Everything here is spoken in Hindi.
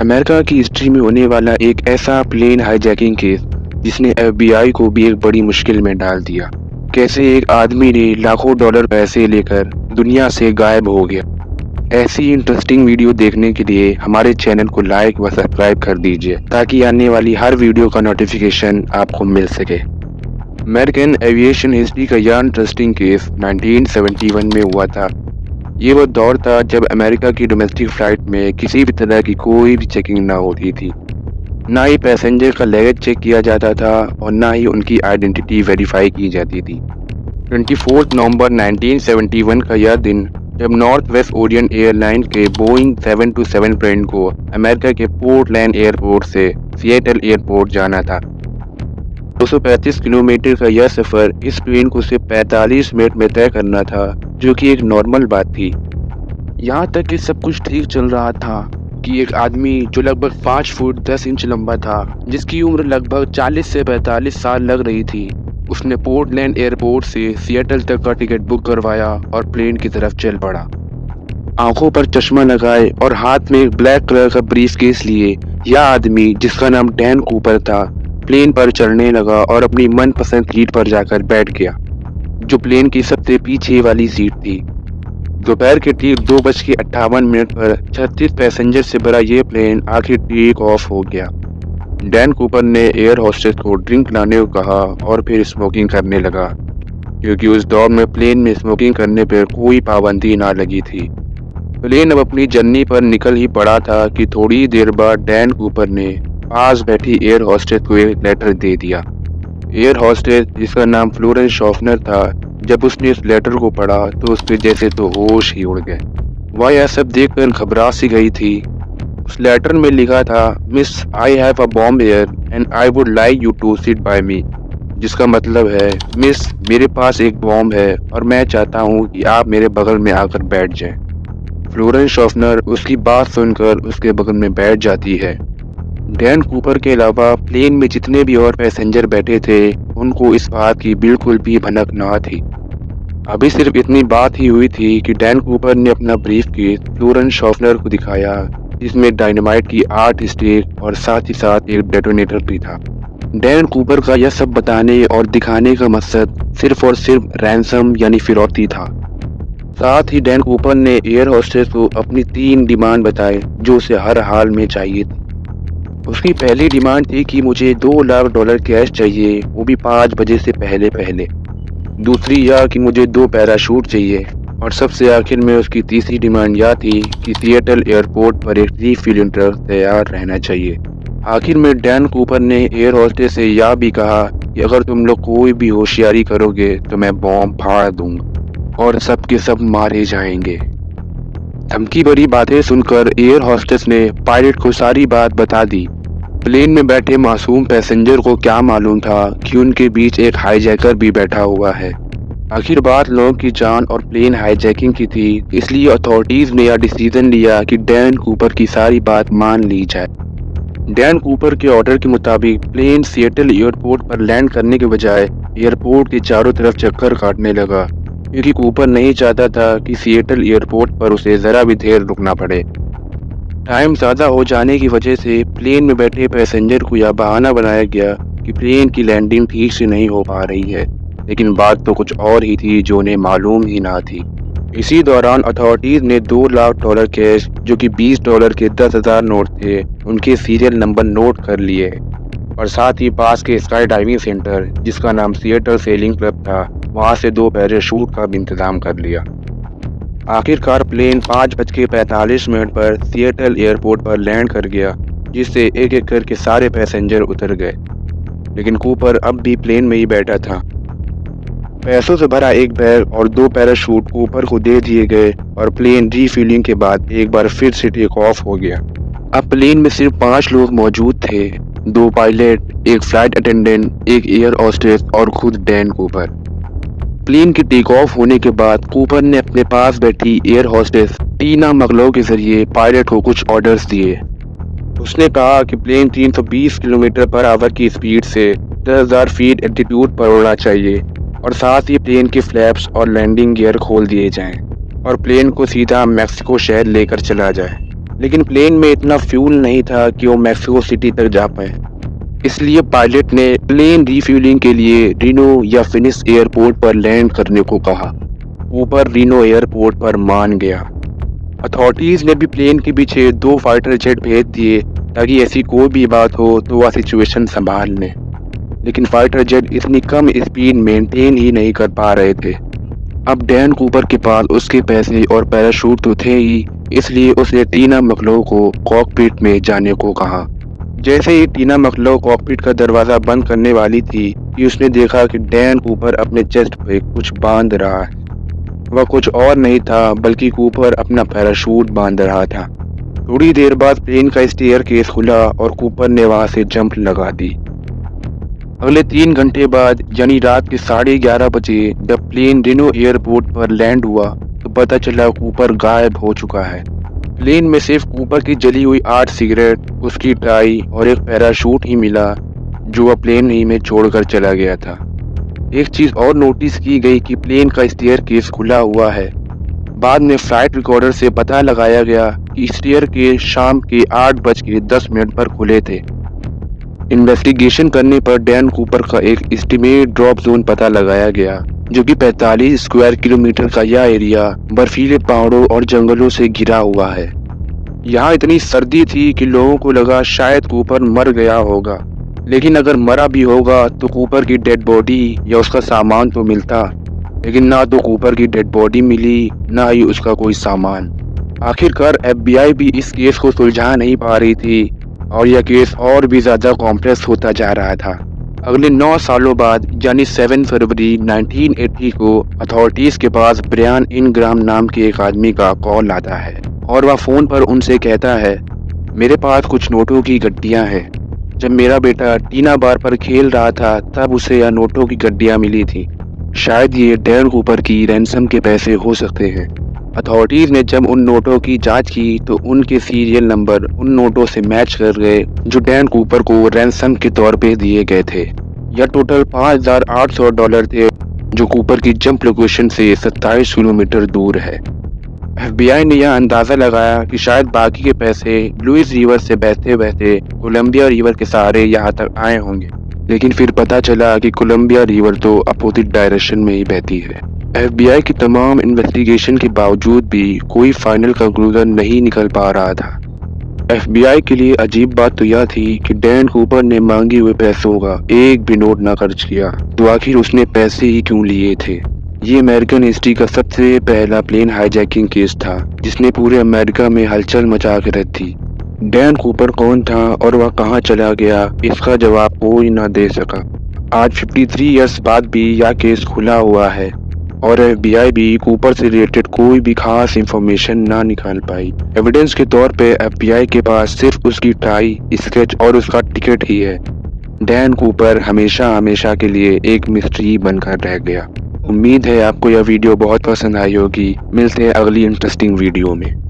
अमेरिका की हिस्ट्री में होने वाला एक ऐसा प्लेन हाईजैकिंग केस जिसने एफबीआई को भी एक बड़ी मुश्किल में डाल दिया। कैसे एक आदमी ने लाखों डॉलर पैसे लेकर दुनिया से गायब हो गया। ऐसी इंटरेस्टिंग वीडियो देखने के लिए हमारे चैनल को लाइक व सब्सक्राइब कर दीजिए ताकि आने वाली हर वीडियो का नोटिफिकेशन आपको मिल सके। अमेरिकन एविएशन हिस्ट्री का यह इंटरेस्टिंग केस 1971 में हुआ था। ये वो दौर था जब अमेरिका की डोमेस्टिक फ़्लाइट में किसी भी तरह की कोई भी चेकिंग ना होती थी। ना ही पैसेंजर का लगेज चेक किया जाता था और ना ही उनकी आइडेंटिटी वेरीफाई की जाती थी। 24 नवंबर 1971 का यह दिन जब नॉर्थ वेस्ट ओरियन एयरलाइन के बोइंग 727 प्लेन को अमेरिका के पोर्टलैंड एयरपोर्ट से सिएटल एयरपोर्ट जाना था। 235 किलोमीटर का यह सफ़र इस प्लेन को सिर्फ 45 मिनट में तय करना था, जो कि एक नॉर्मल बात थी। यहाँ तक कि सब कुछ ठीक चल रहा था कि एक आदमी जो लगभग 5 फुट 10 इंच लंबा था, जिसकी उम्र लगभग 40 से 45 साल लग रही थी, उसने पोर्टलैंड एयरपोर्ट से सिएटल तक का टिकट बुक करवाया और प्लेन की तरफ चल पड़ा। आंखों पर चश्मा लगाए और हाथ में एक ब्लैक कलर का ब्रीफकेस लिए यह आदमी, जिसका नाम डैन कूपर था, प्लेन पर चढ़ने लगा और अपनी मनपसंद सीट पर जाकर बैठ गया, जो प्लेन की सबसे पीछे वाली सीट थी। दोपहर के ठीक 2:58 पर 36 पैसेंजर से भरा यह प्लेन आखिर टेक ऑफ हो गया। डैन कूपर ने एयर होस्टेस को ड्रिंक लाने को कहा और फिर स्मोकिंग करने लगा, क्योंकि उस दौर में प्लेन में स्मोकिंग करने पर कोई पाबंदी ना लगी थी। प्लेन अब अपनी जर्नी पर निकल ही पड़ा था कि थोड़ी देर बाद डैन कूपर ने पास बैठी एयर होस्टेस को एक लेटर दे दिया। एयर होस्टेस, जिसका नाम फ्लोरेंस शॉफनर था, जब उसने इस लेटर को पढ़ा तो उसके जैसे तो होश ही उड़ गए। वह यह सब देखकर घबरा सी गई थी। उस लेटर में लिखा था, miss, I have a bomb here and I would like you to sit by me, जिसका मतलब है, मिस, मेरे पास एक बॉम्ब है और मैं चाहता हूँ कि आप मेरे बगल में आकर बैठ जाएं। फ्लोरेंस शॉफनर उसकी बात सुनकर उसके बगल में बैठ जाती है। डैन कूपर के अलावा प्लेन में जितने भी और पैसेंजर बैठे थे, उनको इस बात की बिल्कुल भी भनक ना थी। अभी सिर्फ इतनी बात ही हुई थी कि डैन कूपर ने अपना ब्रीफकेस फ्लोरेंस शॉफनर को दिखाया, जिसमें डायनामाइट की 8 स्टिक और साथ ही साथ एक डेटोनेटर भी था। डैन कूपर का यह सब बताने और दिखाने का मकसद सिर्फ और सिर्फ रैंसम यानी फिरौती था। साथ ही डैन कूपर ने एयर होस्टेस को अपनी 3 डिमांड बताए, जो उसे हर हाल में चाहिए थी। उसकी पहली डिमांड थी कि मुझे $2 लाख कैश चाहिए, वो भी 5 बजे से पहले पहले। दूसरी यह कि मुझे 2 पैराशूट चाहिए, और सबसे आखिर में उसकी तीसरी डिमांड यह थी कि सिएटल एयरपोर्ट पर एक रिफ्यूलिंग ट्रक तैयार रहना चाहिए। आखिर में डैन कूपर ने एयर होस्टेस से यह भी कहा कि अगर तुम लोग कोई भी होशियारी करोगे तो मैं बॉम्ब फाड़ दूंगा और सबके सब मारे जाएंगे। धमकी भरी बातें सुनकर एयर होस्टेस ने पायलट को सारी बात बता दी। प्लेन में बैठे मासूम पैसेंजर को क्या मालूम था कि उनके बीच एक हाईजैकर भी बैठा हुआ है। आखिर बात लोगों की जान और प्लेन हाईजैकिंग की थी, इसलिए अथॉरिटीज ने यह डिसीजन लिया कि डैन कूपर की सारी बात मान ली जाए। डैन कूपर के ऑर्डर के मुताबिक प्लेन सिएटल एयरपोर्ट पर लैंड करने के बजाय एयरपोर्ट के चारों तरफ चक्कर काटने लगा, क्योंकि कूपर नहीं चाहता था कि सिएटल एयरपोर्ट पर उसे जरा भी देर रुकना पड़े। टाइम ज़्यादा हो जाने की वजह से प्लेन में बैठे पैसेंजर को यह बहाना बनाया गया कि प्लेन की लैंडिंग ठीक से नहीं हो पा रही है, लेकिन बात तो कुछ और ही थी जो उन्हें मालूम ही ना थी। इसी दौरान अथॉरिटीज ने $2 लाख कैश, जो कि $20 के 10,000 नोट थे, उनके सीरियल नंबर नोट कर लिए और साथ ही पास के स्काई डाइविंग सेंटर, जिसका नाम सिएटल सेलिंग क्लब था, वहां से 2 पैराशूट का भी इंतजाम कर लिया। आखिरकार प्लेन 5:45 पर सिएटल एयरपोर्ट पर लैंड कर गया, जिससे एक एक करके सारे पैसेंजर उतर गए, लेकिन कूपर अब भी प्लेन में ही बैठा था। पैसों से भरा एक बैग और 2 पैराशूट कूपर को दे दिए गए और प्लेन रीफिलिंग के बाद एक बार फिर से टेक ऑफ हो गया। अब प्लेन में सिर्फ 5 लोग मौजूद थे, 2 पायलट, एक फ्लाइट अटेंडेंट, एक एयर होस्टेस और खुद डैन कूपर। प्लेन के टेक ऑफ होने के बाद कूपर ने अपने पास बैठी एयर होस्टेस टीना मगलो के जरिए पायलट को कुछ ऑर्डर्स दिए। उसने कहा कि प्लेन 320 किलोमीटर पर आवर की स्पीड से 10,000 फीट एल्टीट्यूड पर उड़ना चाहिए और साथ ही प्लेन के फ्लैप्स और लैंडिंग गियर खोल दिए जाएं और प्लेन को सीधा मैक्सिको शहर लेकर चला जाए। लेकिन प्लेन में इतना फ्यूल नहीं था कि वो मैक्सिको सिटी तक जा पाए। इसलिए पायलट ने प्लेन रिफ्यूलिंग के लिए रिनो या फिनिक्स एयरपोर्ट पर लैंड करने को कहा। ऊपर रिनो एयरपोर्ट पर मान गया। अथॉरिटीज ने भी प्लेन के पीछे 2 फाइटर जेट भेज दिए ताकि ऐसी कोई भी बात हो तो वह सिचुएशन संभाल लें। लेकिन फाइटर जेट इतनी कम स्पीड मेंटेन ही नहीं कर पा रहे थे। अब डैन कूपर के पास उसके पैसे और पैराशूट तो थे ही, इसलिए उसने टीना मैकलो को कॉकपिट में जाने को कहा। जैसे ही टीना मैकलो कॉकपिट का दरवाजा बंद करने वाली थी कि उसने देखा कि डैन कूपर अपने चेस्ट पे कुछ बांध रहा है। वह कुछ और नहीं था बल्कि कूपर अपना पैराशूट बांध रहा था। थोड़ी देर बाद प्लेन का स्टेयर केस खुला और कूपर ने वहां से जंप लगा दी। अगले 3 घंटे बाद यानी रात के 11:30 बजे जब प्लेन रिनो एयरपोर्ट पर लैंड हुआ तो पता चला कूपर गायब हो चुका है। प्लेन में सिर्फ कूपर की जली हुई 8 सिगरेट, उसकी टाई और एक पैराशूट ही मिला जो वह प्लेन ही में छोड़कर चला गया था। एक चीज और नोटिस की गई कि प्लेन का स्टेयर केस खुला हुआ है। बाद में फ्लाइट रिकॉर्डर से पता लगाया गया कि स्टेयर केस शाम के 8:10 पर खुले थे। इन्वेस्टिगेशन करने पर डैन कूपर का एक एस्टिमेट ड्रॉप जोन पता लगाया गया जो कि 45 स्क्वायर किलोमीटर का यह एरिया बर्फीले पहाड़ों और जंगलों से घिरा हुआ है। यहाँ इतनी सर्दी थी कि लोगों को लगा शायद कूपर मर गया होगा, लेकिन अगर मरा भी होगा तो कूपर की डेड बॉडी या उसका सामान तो मिलता, लेकिन ना तो कूपर की डेड बॉडी मिली ना ही उसका कोई सामान। आखिरकार एफबीआई भी इस केस को सुलझा नहीं पा रही थी और यह केस और भी ज्यादा कॉम्प्लेक्स होता जा रहा था। अगले 9 सालों बाद यानी 7 फरवरी 1980 को अथॉरिटीज के पास ब्रियान इनग्राम नाम के एक आदमी का कॉल आता है और वह फोन पर उनसे कहता है, मेरे पास कुछ नोटों की गड्डियां हैं। जब मेरा बेटा टीना बार पर खेल रहा था तब उसे यह नोटों की गड्डियां मिली थी। शायद ये डैन कूपर की रैंसम के पैसे हो सकते हैं। अथॉरिटीज ने जब उन नोटों की जांच की तो उनके सीरियल नंबर उन नोटों से मैच कर गए जो डैन कूपर को रैंसम के तौर पे दिए गए थे। यह टोटल $5,800 थे जो कूपर की जंप लोकेशन से 27 किलोमीटर दूर है। एफबीआई ने यह अंदाजा लगाया कि शायद बाकी के पैसे लुइस रिवर से बहते बहते कोलंबिया रिवर के सहारे यहाँ तक आए होंगे, लेकिन फिर पता चला कि कोलंबिया रिवर तो अपोजिट डायरेक्शन में ही बहती है। एफबीआई की तमाम इन्वेस्टिगेशन के बावजूद भी कोई फाइनल कंक्लूजन नहीं निकल पा रहा था। एफबीआई के लिए अजीब बात तो यह थी कि डैन कूपर ने मांगे हुए पैसों का एक भी नोट ना खर्च किया, तो आखिर उसने पैसे ही क्यों लिए थे। ये अमेरिकन हिस्ट्री का सबसे पहला प्लेन हाईजैकिंग केस था जिसने पूरे अमेरिका में हलचल मचा के रख थी। डैन कूपर कौन था और वह कहाँ चला गया, इसका जवाब कोई ना दे सका। आज 53 इयर्स बाद भी यह केस खुला हुआ है और एफबीआई भी कूपर से रिलेटेड कोई भी खास इंफॉर्मेशन ना निकाल पाई। एविडेंस के तौर पे एफबीआई के पास सिर्फ उसकी टाई, स्केच और उसका टिकट ही है। डैन कूपर हमेशा हमेशा के लिए एक मिस्ट्री बनकर रह गया। उम्मीद है आपको यह वीडियो बहुत पसंद आई होगी। मिलते हैं अगली इंटरेस्टिंग वीडियो में।